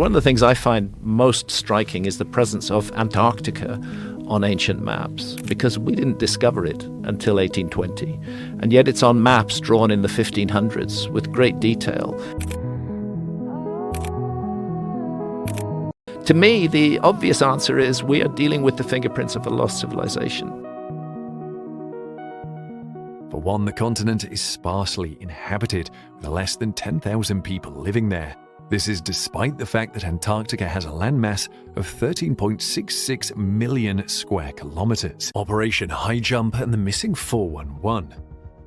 One of the things I find most striking is the presence of Antarctica on ancient maps, because we didn't discover it until 1820, and yet it's on maps drawn in the 1500s with great detail. To me, the obvious answer is we are dealing with the fingerprints of a lost civilization. For one, the continent is sparsely inhabited, with less than 10,000 people living there. This is despite the fact that Antarctica has a landmass of 13.66 million square kilometers. Operation High Jump and the missing 411.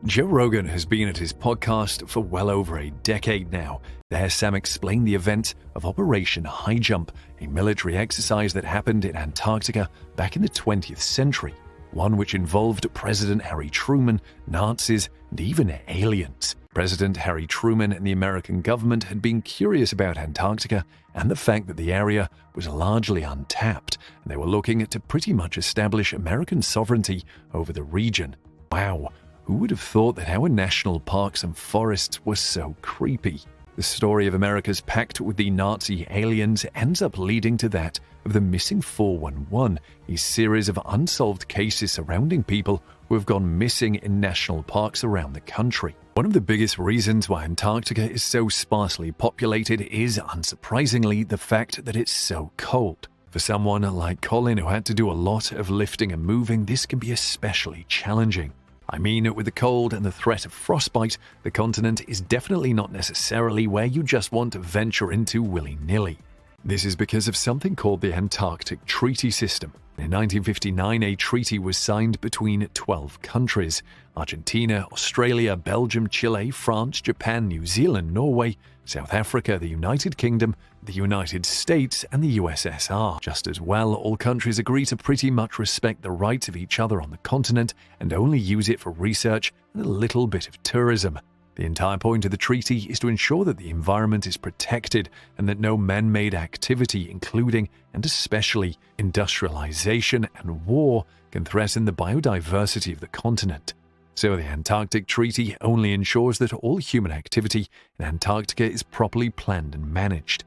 Joe Rogan has been at his podcast for well over a decade now. There, Sam explained the event of Operation High Jump, a military exercise that happened in Antarctica back in the 20th century, one which involved President Harry Truman, Nazis, and even aliens. President Harry Truman and the American government had been curious about Antarctica and the fact that the area was largely untapped, and they were looking to pretty much establish American sovereignty over the region. Wow, who would have thought that our national parks and forests were so creepy? The story of America's pact with the Nazi aliens ends up leading to that of the missing 411, a series of unsolved cases surrounding people who have gone missing in national parks around the country. One of the biggest reasons why Antarctica is so sparsely populated is, unsurprisingly, the fact that it's so cold. For someone like Colin, who had to do a lot of lifting and moving, this can be especially challenging. I mean, with the cold and the threat of frostbite, the continent is definitely not necessarily where you just want to venture into willy-nilly. This is because of something called the Antarctic Treaty System. In 1959, a treaty was signed between 12 countries: Argentina, Australia, Belgium, Chile, France, Japan, New Zealand, Norway, South Africa, the United Kingdom, the United States, and the USSR. Just as well, all countries agree to pretty much respect the rights of each other on the continent and only use it for research and a little bit of tourism. The entire point of the treaty is to ensure that the environment is protected and that no man-made activity, including and especially industrialization and war, can threaten the biodiversity of the continent. So the Antarctic Treaty only ensures that all human activity in Antarctica is properly planned and managed.